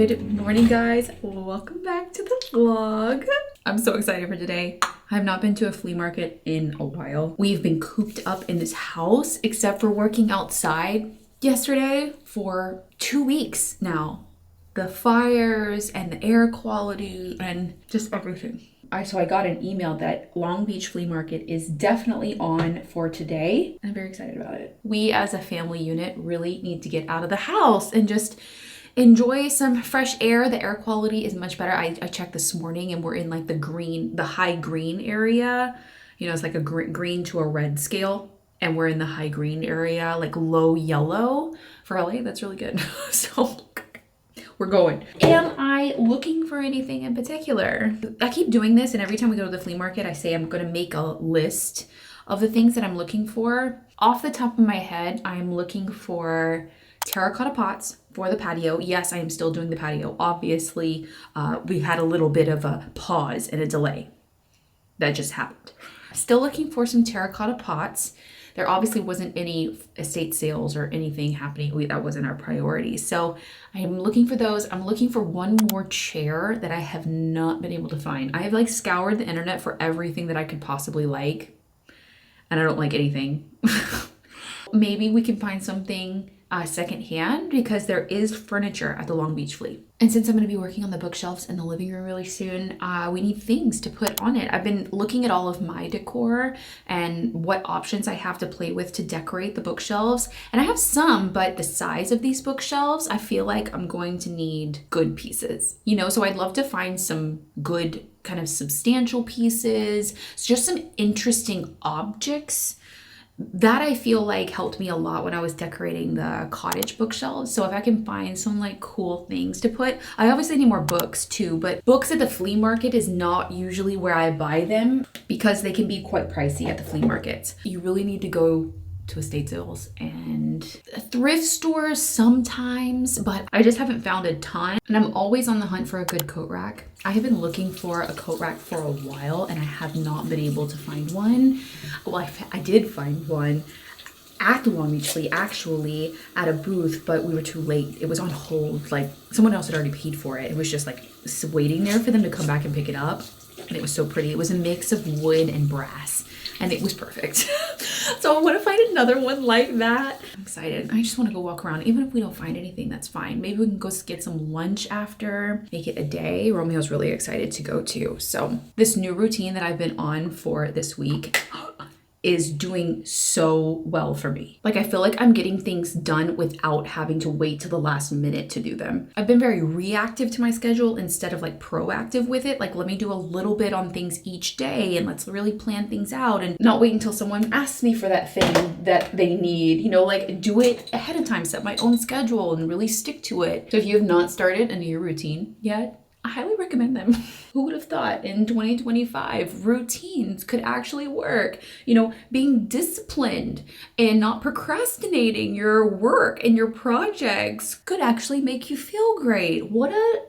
Good morning, guys. Welcome back to the vlog. I'm so excited for today. I have not been to a flea market in a while. We've been cooped up in this house except for working outside yesterday for 2 weeks now. The fires and the air quality and just everything. So I got an email that Long Beach Flea Market is definitely on for today. I'm very excited about it. We as a family unit really need to get out of the house and just enjoy some fresh air. The air quality is much better. I checked this morning and we're in like the high green area. You know, it's like a green to a red scale. And we're in the high green area, like low yellow. For LA, that's really good. So we're going. Am I looking for anything in particular? I keep doing this, and every time we go to the flea market, I say I'm gonna make a list of the things that I'm looking for. Off the top of my head, I'm looking for terracotta pots for the patio. Yes, I am still doing the patio. Obviously, we had a little bit of a pause and a delay. That just happened. Still looking for some terracotta pots. There obviously wasn't any estate sales or anything happening. That wasn't our priority. So I'm looking for those. I'm looking for one more chair that I have not been able to find. I have like scoured the internet for everything that I could possibly like, and I don't like anything. Maybe we can find something secondhand because there is furniture at the Long Beach Flea. And since I'm going to be working on the bookshelves in the living room really soon, we need things to put on it. I've been looking at all of my decor and what options I have to play with to decorate the bookshelves. And I have some, but the size of these bookshelves, I feel like I'm going to need good pieces, you know? So I'd love to find some good kind of substantial pieces, just some interesting objects. That I feel like helped me a lot when I was decorating the cottage bookshelves. So if I can find some like cool things to put, I obviously need more books too, but books at the flea market is not usually where I buy them because they can be quite pricey at the flea markets. You really need to go to estate sales and thrift stores sometimes, but I just haven't found a ton. And I'm always on the hunt for a good coat rack. I have been looking for a coat rack for a while and I have not been able to find one. Well, I did find one at the Long Beach Flea actually at a booth, but we were too late. It was on hold. Like someone else had already paid for it. It was just like waiting there for them to come back and pick it up. And it was so pretty. It was a mix of wood and brass. And it was perfect. So I want to find another one like that. I'm excited. I just want to go walk around. Even if we don't find anything, that's fine. Maybe we can go get some lunch after, make it a day. Romeo's really excited to go too. So this new routine that I've been on for this week is doing so well for me. Like I feel like I'm getting things done without having to wait till the last minute to do them. I've been very reactive to my schedule instead of like proactive with it. Like let me do a little bit on things each day and let's really plan things out and not wait until someone asks me for that thing that they need, you know, like do it ahead of time, set my own schedule and really stick to it. So if you have not started a new routine yet, I highly recommend them. Who would have thought in 2025 routines could actually work? You know, being disciplined and not procrastinating your work and your projects could actually make you feel great. What a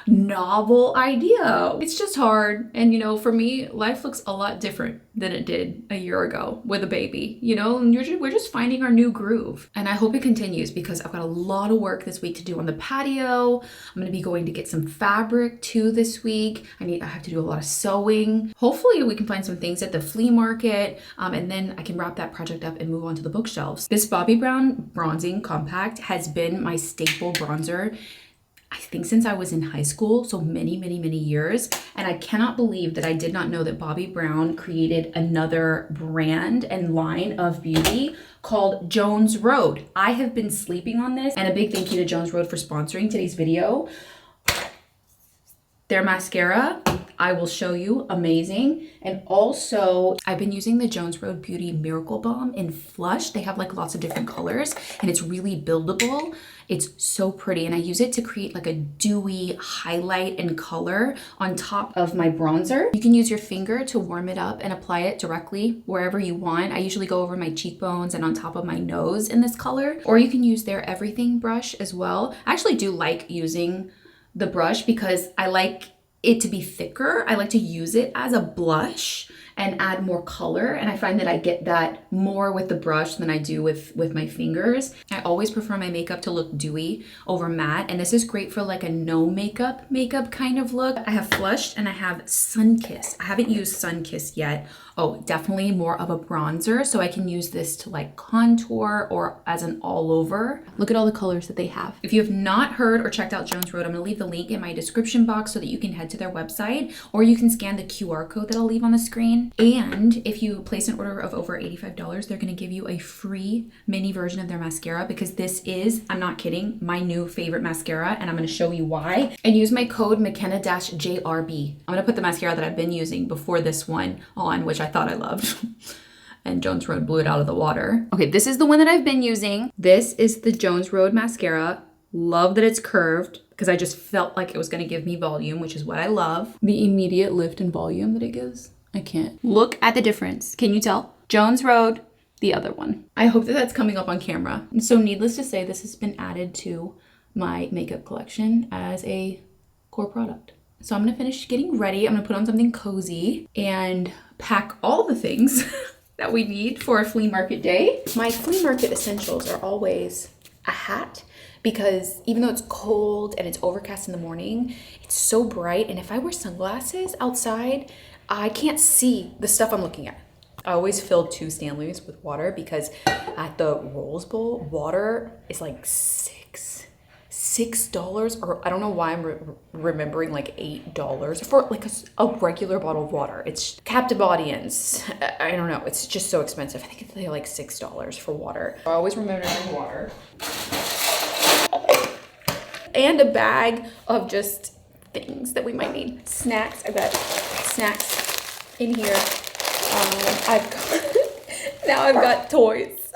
novel idea. It's just hard. And you know, for me, life looks a lot different than it did a year ago with a baby, you know, and we're just finding our new groove. And I hope it continues because I've got a lot of work this week to do on the patio. I'm going to be going to get some fabric too this week. I have to do a lot of sewing. Hopefully we can find some things at the flea market and then I can wrap that project up and move on to the bookshelves. This Bobbi Brown Bronzing Compact has been my staple bronzer I think since I was in high school, so many years. And I cannot believe that I did not know that Bobbi Brown created another brand and line of beauty called Jones Road. I have been sleeping on this, and a big thank you to Jones Road for sponsoring today's video. Their mascara, I will show you, amazing. And also, I've been using the Jones Road Beauty Miracle Balm in Flush. They have like lots of different colors and it's really buildable. It's so pretty, and I use it to create like a dewy highlight and color on top of my bronzer. You can use your finger to warm it up and apply it directly wherever you want. I usually go over my cheekbones and on top of my nose in this color, or you can use their Everything brush as well. I actually do like using the brush because I like it to be thicker. I like to use it as a blush and add more color. And I find that I get that more with the brush than I do with my fingers. I always prefer my makeup to look dewy over matte. And this is great for like a no makeup kind of look. I have Flushed and I have Sunkissed. I haven't used Sunkissed yet. Oh, definitely more of a bronzer. So I can use this to like contour or as an all over. Look at all the colors that they have. If you have not heard or checked out Jones Road, I'm gonna leave the link in my description box so that you can head to their website, or you can scan the QR code that I'll leave on the screen. And if you place an order of over $85, they're gonna give you a free mini version of their mascara, because this is, I'm not kidding, my new favorite mascara, and I'm gonna show you why. And use my code MaCenna-JRB. I'm gonna put the mascara that I've been using before this one on, which I thought I loved. And Jones Road blew it out of the water. Okay, this is the one that I've been using. This is the Jones Road mascara. Love that it's curved, because I just felt like it was gonna give me volume, which is what I love. The immediate lift in volume that it gives, I can't. Look at the difference. Can you tell? Jones Road, the other one. I hope that that's coming up on camera. And so needless to say, this has been added to my makeup collection as a core product. So I'm gonna finish getting ready. I'm gonna put on something cozy and pack all the things that we need for a flea market day. My flea market essentials are always a hat, because even though it's cold and it's overcast in the morning, it's so bright. And if I wear sunglasses outside, I can't see the stuff I'm looking at. I always fill 2 Stanleys with water, because at the Rose Bowl, water is like $6, or I don't know why I'm remembering like $8 for like a regular bottle of water. It's captive audience. I don't know. It's just so expensive. I think it's like $6 for water. I always remember to bring water. And a bag of just things that we might need. Snacks. I've got snacks in here. Now I've got toys.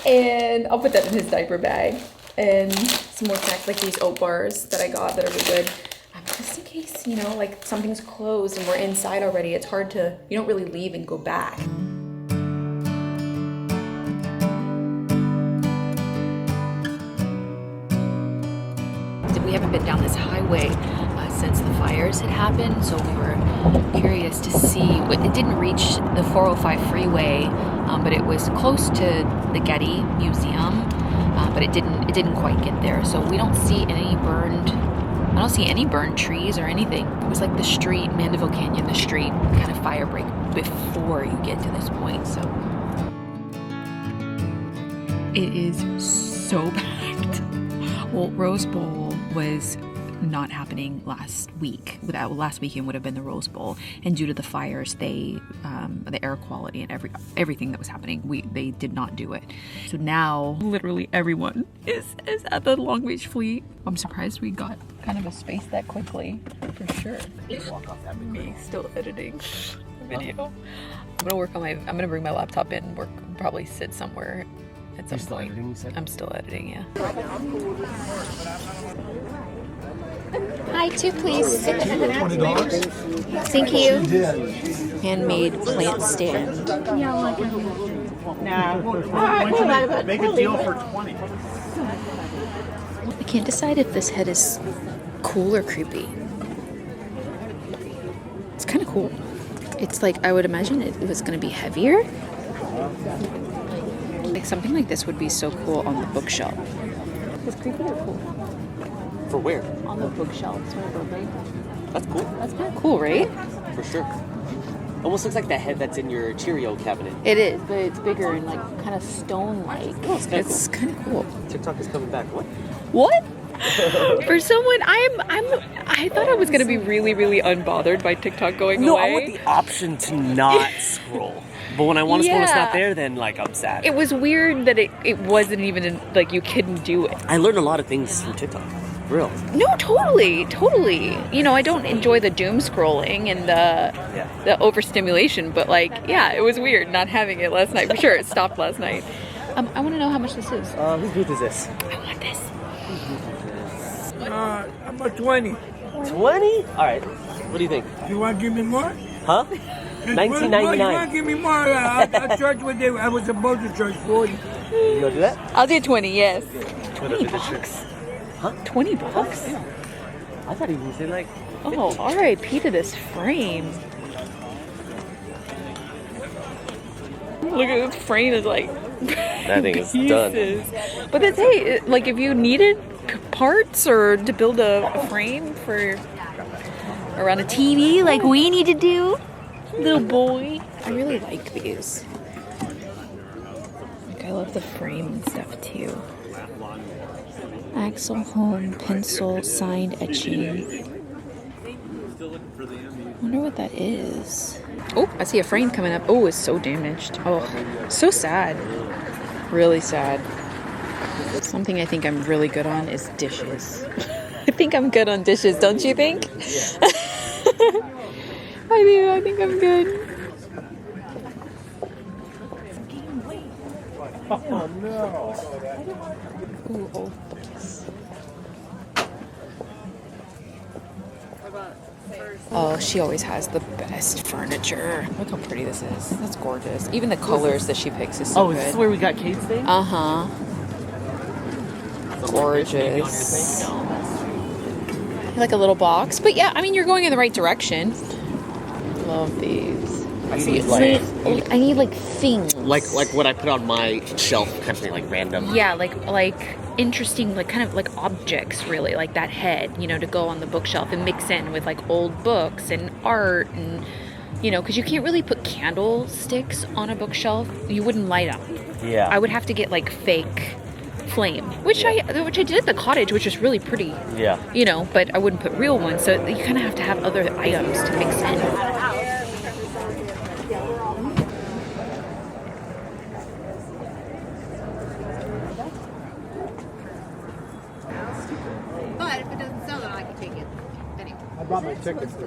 And I'll put that in his diaper bag. And some more snacks like these oat bars that I got that are really good. Just in case, you know, like something's closed and we're inside already. It's hard to, you don't really leave and go back. We haven't been down this highway since the fires had happened, so we were curious to see. It didn't reach the 405 freeway, but it was close to the Getty Museum, but it didn't quite get there. So we don't see any burned. I don't see any burned trees or anything. It was like the street, Mandeville Canyon, the street kind of fire break before you get to this point. So it is so packed. Well, Rose Bowl was not happening last week. Last weekend would have been the Rose Bowl, and due to the fires, the air quality and everything that was happening, they did not do it. So now literally everyone is at the Long Beach Flea. I'm surprised we got kind of a space that quickly, for sure. Me still editing the video. I'm gonna bring my laptop in and work, probably sit somewhere at some point. I'm still editing, yeah. Hi, 2 please. $20. Thank you. Handmade plant stand. Make a deal for 20. I can't decide if this head is cool or creepy. It's kind of cool. It's like, I would imagine it was going to be heavier. Like something like this would be so cool on the bookshelf. Is creepy or cool? For where? On the bookshelves for a building. That's cool. That's kind of cool, right? For sure. Almost looks like the head that's in your Cheerio cabinet. It is, but it's bigger and like kind of stone-like. Oh, It's kind of cool. TikTok is coming back. What? What? For someone, I thought I was gonna be really, really unbothered by TikTok going away. No, I want the option to not scroll. But when I want to scroll, it's not there. Then like I'm sad. It was weird that it wasn't even like you couldn't do it. I learned a lot of things from TikTok. Real. No, totally. You know, I don't enjoy the doom scrolling and the overstimulation, but like, yeah, it was weird not having it last night. For sure, it stopped last night. I want to know how much this is. Whose booth is this? I want this. About 20. 20? All right. What do you think? You want to give me more? Huh? You want to $19.99. give me more? I'll charge what I was supposed to charge 40. You gonna do that? I'll do 20, yes. $20. Huh? $20? Yeah. I thought he was saying like 50. Oh, R.I.P. to this frame. Look at this frame is like That thing is done. pieces. But it's, hey, like if you needed parts or to build a frame for around a TV like we need to do, little boy. I really like these. Like I love the frame and stuff too. Axel Home pencil signed etching. Wonder what that is. Oh, I see a frame coming up. Oh, it's so damaged. Oh, so sad. Really sad. Something I think I'm really good on is dishes. I think I'm good on dishes, don't you think? Yeah. I do. I think I'm good. Oh no. Ooh, old books. Oh, she always has the best furniture. Look how pretty this is. That's gorgeous. Even the colors that she picks is so Oh, good. is this where we got Kate's thing? Uh-huh. Gorgeous. Like a little box. But yeah, I mean, you're going in the right direction. Love these. I see like I need like things. like what I put on my shelf, kind of thing, like random. Yeah, like interesting, like kind of like objects, really, like that head, you know, to go on the bookshelf and mix in with like old books and art and, you know, because you can't really put candlesticks on a bookshelf. You wouldn't light them. Yeah. I would have to get like fake flame, which I did at the cottage, which was really pretty. Yeah. You know, but I wouldn't put real ones, so you kind of have to have other items to mix in. But if it doesn't sell, then I can take it anyway. I bought my tickets. For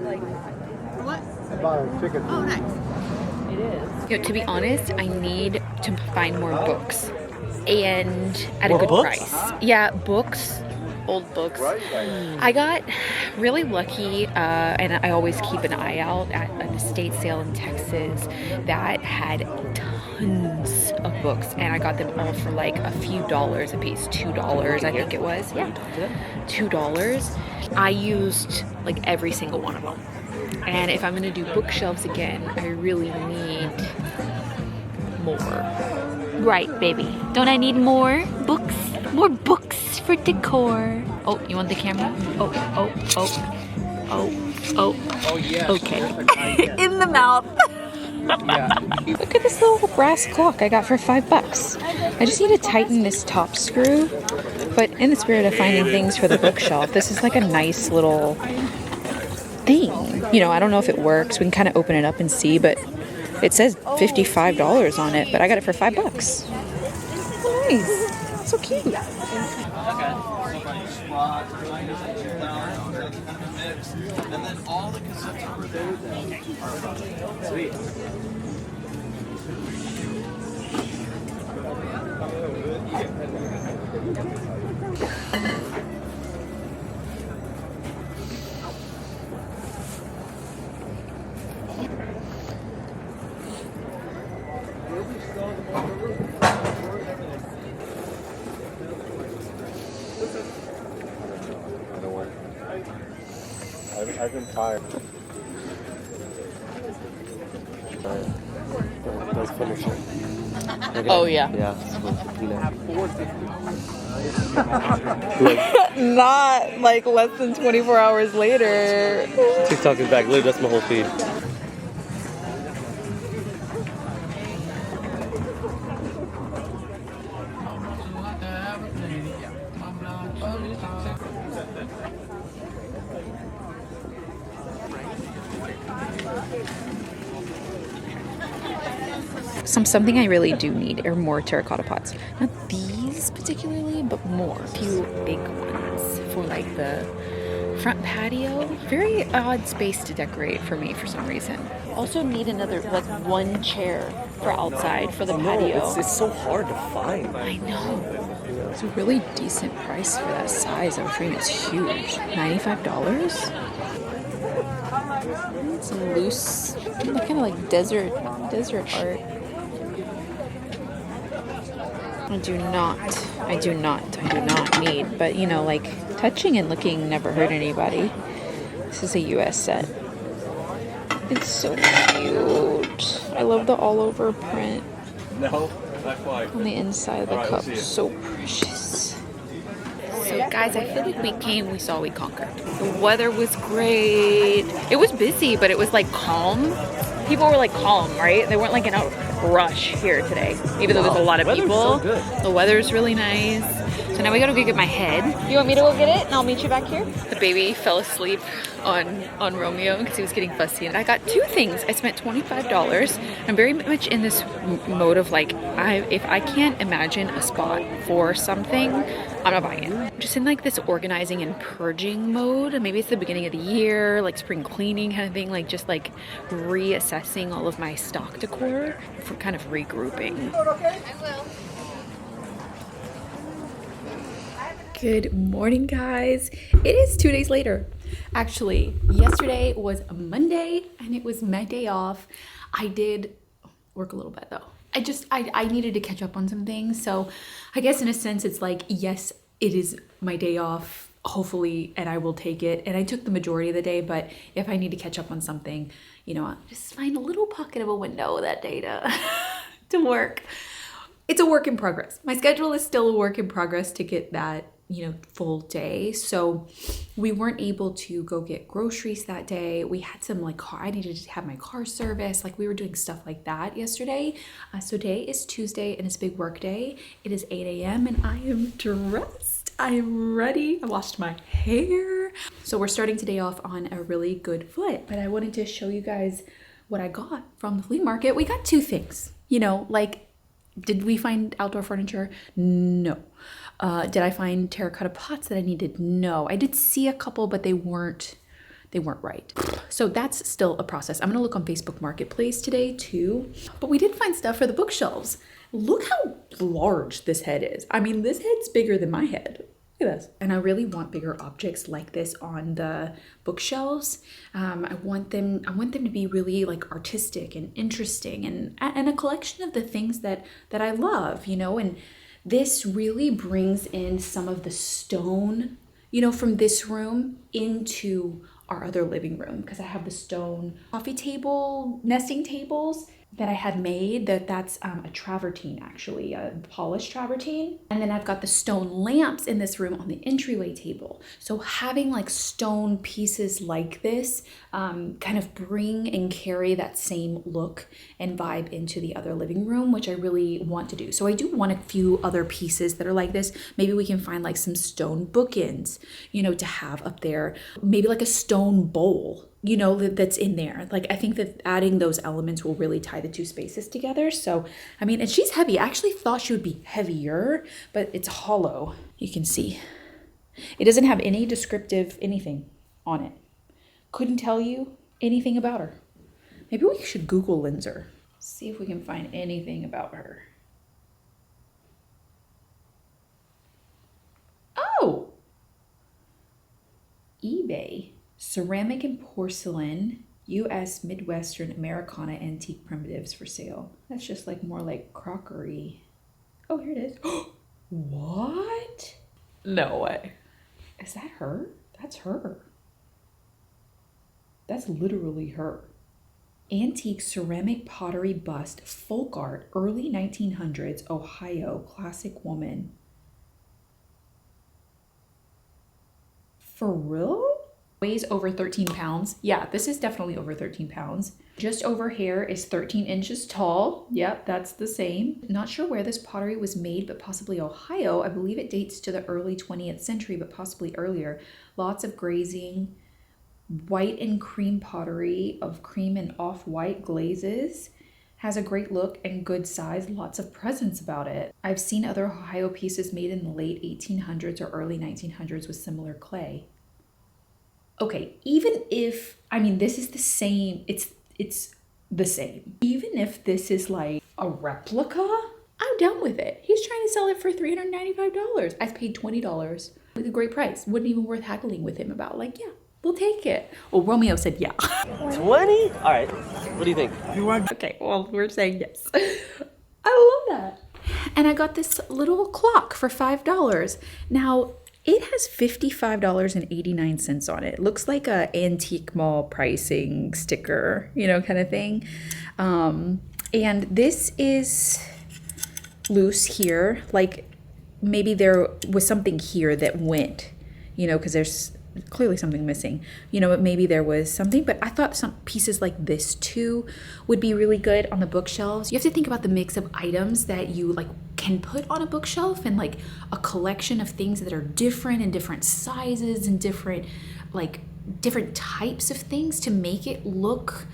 what? I bought a ticket. Oh, nice. You know, to be honest, I need to find more books and at More a good books? price. Yeah, books, old books. I got really lucky, and I always keep an eye out at an estate sale in Texas that had tons of books, and I got them all for like a few dollars a piece, $2, I think it was. Yeah, $2. I used like every single one of them. And if I'm going to do bookshelves again, I really need more. Right, baby. Don't I need more books? More books for decor. Oh, you want the camera? Oh, yeah. okay. In the mouth. Look at this little brass clock I got for $5. I just need to tighten this top screw. But in the spirit of finding things for the bookshelf, this is like a nice little thing. You know, I don't know if it works. We can kind of open it up and see, but it says $55 on it, but I got it for $5. Oh, nice. So cute. Sweet. I've been tired. Let's finish it. Oh, yeah. Yeah. Not like less than 24 hours later. TikTok is back. Literally, that's my whole feed. Something I really do need are more terracotta pots. Not these particularly, but more. A few big ones for like the front patio. Very odd space to decorate for me for some reason. Also need another, like one chair for outside for the patio. It's so hard to find. I know. It's a really decent price for that size of a frame. It's huge. $95? Some loose, kind of like desert art. I do not need, but you know, like touching and looking never hurt anybody. This is a US set. It's so cute. I love the all over print. No, not quite. On the inside of the cup. So precious. So guys, I feel like we came, we saw, we conquered. The weather was great. It was busy, but it was like calm. People were like calm, right? They weren't like in a rush here today, even though there's a lot of people. The weather's really nice. So now we gotta go get my head. You want me to go get it and I'll meet you back here? The baby fell asleep on Romeo because he was getting fussy. And I got two things. I spent $25. I'm very much in this mode of like, if I can't imagine a spot for something, I'm not buying it. I'm just in like this organizing and purging mode. Maybe it's the beginning of the year, like spring cleaning kind of thing, like just like reassessing all of my stock decor for kind of regrouping. I will. Good morning, guys. It is 2 days later. Actually, yesterday was Monday and it was my day off. I did work a little bit though. I needed to catch up on some things. So I guess in a sense, it's like, yes, it is my day off, hopefully, and I will take it. And I took the majority of the day, but if I need to catch up on something, you know, I'll just find a little pocket of a window that day to work. It's a work in progress. My schedule is still a work in progress to get that, you know, full day. So we weren't able to go get groceries that day. We had some like I needed to have my car service. Like we were doing stuff like that yesterday. So today is Tuesday and it's a big work day. It is 8 a.m. and I am dressed. I am ready. I washed my hair. So we're starting today off on a really good foot. But I wanted to show you guys what I got from the flea market. We got two things, you know, like, did we find outdoor furniture? No. Did I find terracotta pots that I needed? No. I did see a couple, but they weren't right. So that's still a process. I'm gonna look on Facebook Marketplace today too. But we did find stuff for the bookshelves. Look how large this head is. I mean, this head's bigger than my head. Look at this. And I really want bigger objects like this on the bookshelves. I want them to be really like artistic and interesting and a collection of the things that I love, you know, and this really brings in some of the stone, you know, from this room into our other living room, because I have the stone coffee table, nesting tables that I had made. That's a travertine, actually, a polished travertine. And then I've got the stone lamps in this room on the entryway table. So having like stone pieces like this kind of bring and carry that same look and vibe into the other living room, which I really want to do. So I do want a few other pieces that are like this. Maybe we can find like some stone bookends, you know, to have up there. Maybe like a stone bowl, you know, that's in there. Like, I think that adding those elements will really tie the two spaces together. So, I mean, and she's heavy. I actually thought she would be heavier, but it's hollow. You can see. It doesn't have any descriptive anything on it. Couldn't tell you anything about her. Maybe we should Google Linzer. See if we can find anything about her. Oh! eBay. Ceramic and porcelain, U.S. Midwestern Americana antique primitives for sale. That's just like more like crockery. Oh, here it is. What? No way. Is that her? That's her. That's literally her. Antique ceramic pottery bust, folk art, early 1900s, Ohio, classic woman. For real? Weighs over 13 pounds. Yeah, this is definitely over 13 pounds. Just over here is 13 inches tall. Yep, that's the same. Not sure where this pottery was made, but possibly Ohio. I believe it dates to the early 20th century, but possibly earlier. Lots of grazing. White and cream pottery of cream and off-white glazes. Has a great look and good size, lots of presence about it. I've seen other Ohio pieces made in the late 1800s or early 1900s with similar clay. Okay, even if, I mean, this is the same, it's the same. Even if this is like a replica, I'm down with it. He's trying to sell it for $395. I've paid $20 with a great price. Wasn't even worth haggling with him about, like, yeah, we'll take it. Well, Romeo said yeah. 20? All right. What do you think? You want? Okay, well, we're saying yes. I love that. And I got this little clock for $5. Now, it has $55.89 on it. It looks like a antique mall pricing sticker, you know, kind of thing. And this is loose here. Like maybe there was something here that went, you know, because there's clearly something missing, you know, maybe there was something, but I thought some pieces like this too would be really good on the bookshelves. You have to think about the mix of items that you like can put on a bookshelf, and like a collection of things that are different and different sizes and different types of things to make it look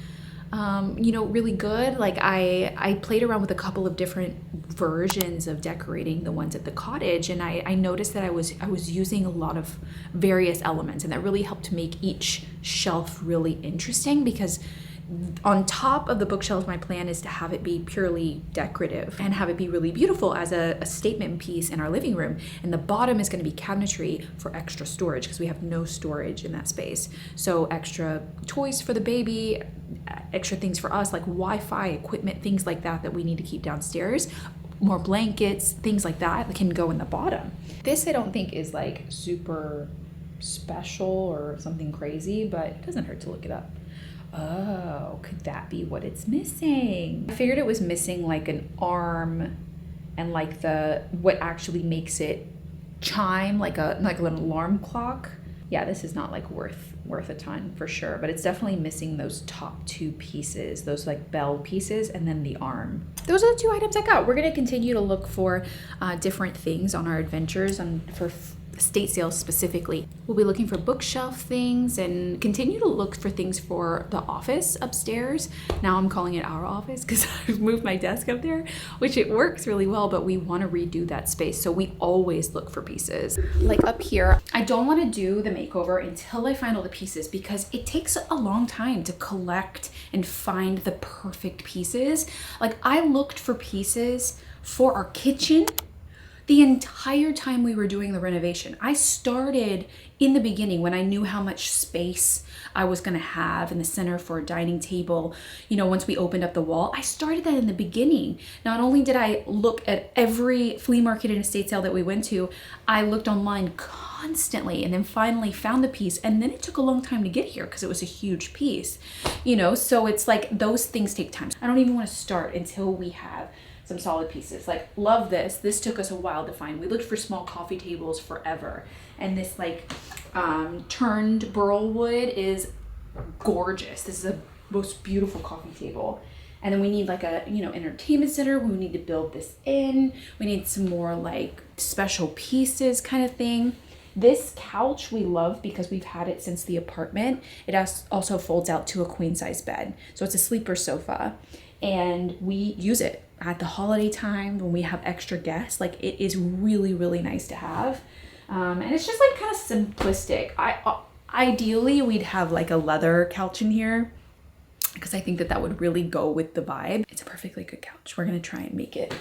you know, really good. Like I played around with a couple of different versions of decorating the ones at the cottage, and I noticed that I was using a lot of various elements, and that really helped to make each shelf really interesting, because on top of the bookshelves, my plan is to have it be purely decorative and have it be really beautiful as a statement piece in our living room. And the bottom is going to be cabinetry for extra storage, because we have no storage in that space. So extra toys for the baby, extra things for us, like Wi-Fi equipment, things like that we need to keep downstairs. More blankets, things like that can go in the bottom. This I don't think is like super special or something crazy, but it doesn't hurt to look it up. Oh, could that be what it's missing? I figured it was missing like an arm and like what actually makes it chime, like an alarm clock. Yeah, this is not like worth a ton for sure, but it's definitely missing those top two pieces, those like bell pieces, and then the arm. Those are the two items I got. We're gonna continue to look for different things on our adventures for estate sales specifically. We'll be looking for bookshelf things and continue to look for things for the office upstairs. Now I'm calling it our office because I've moved my desk up there, which it works really well, but we want to redo that space. So we always look for pieces. Like up here, I don't want to do the makeover until I find all the pieces, because it takes a long time to collect and find the perfect pieces. Like I looked for pieces for our kitchen the entire time we were doing the renovation. I started in the beginning when I knew how much space I was gonna have in the center for a dining table. You know, once we opened up the wall, I started that in the beginning. Not only did I look at every flea market and estate sale that we went to, I looked online constantly, and then finally found the piece. And then it took a long time to get here because it was a huge piece, you know? So it's like those things take time. I don't even wanna start until we have some solid pieces. Like, love this. This took us a while to find. We looked for small coffee tables forever. And this like turned burl wood is gorgeous. This is a most beautiful coffee table. And then we need like a, you know, entertainment center. We need to build this in. We need some more like special pieces kind of thing. This couch we love because we've had it since the apartment. It also folds out to a queen size bed. So it's a sleeper sofa, and we use it at the holiday time when we have extra guests. Like, it is really, really nice to have. And it's just like kind of simplistic. Ideally we'd have like a leather couch in here, because I think that would really go with the vibe. It's a perfectly good couch. We're gonna try and make it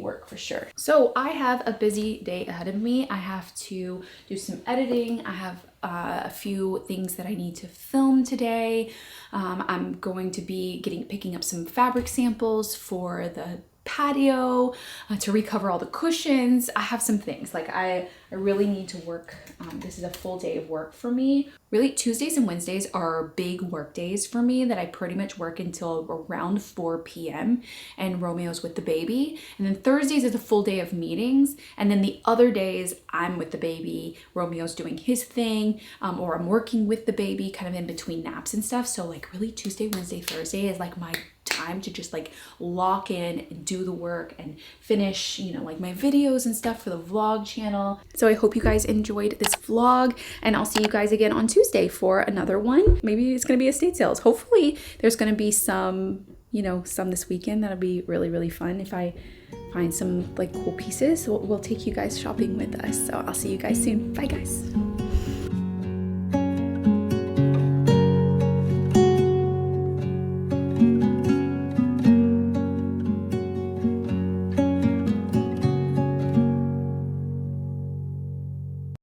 work for sure. So I have a busy day ahead of me. I have to do some editing. I have a few things that I need to film today. I'm going to be picking up some fabric samples for the patio to recover all the cushions. I have some things like I really need to work. This is a full day of work for me. Really, Tuesdays and Wednesdays are big work days for me that I pretty much work until around 4 p.m. and Romeo's with the baby. And then Thursdays is a full day of meetings. And then the other days I'm with the baby, Romeo's doing his thing, or I'm working with the baby kind of in between naps and stuff. So like really Tuesday, Wednesday, Thursday is like my time to just like lock in and do the work and finish, you know, like my videos and stuff for the vlog channel. So I hope you guys enjoyed this vlog, and I'll see you guys again on Tuesday for another one. Maybe it's gonna be estate sales. Hopefully there's gonna be some, you know, some this weekend. That'll be really, really fun. If I find some like cool pieces, we'll take you guys shopping with us. So I'll see you guys soon. Bye guys.